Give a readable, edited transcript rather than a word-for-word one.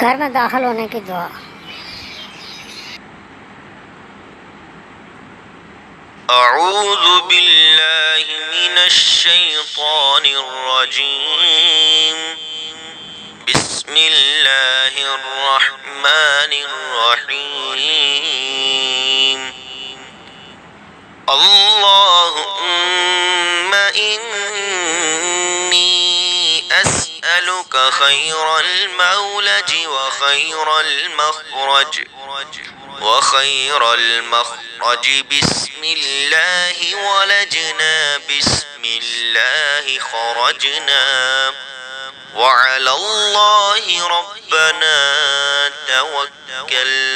घर में दाखिल होने की दुआ। أعوذ بالله من الشيطان الرجيم. بسم الله الرحمن الرحيم. اللهم إني أسألك خير المولج وخير المخرج بسم الله ولجنا بسم الله خرجنا وعلى الله ربنا توكلنا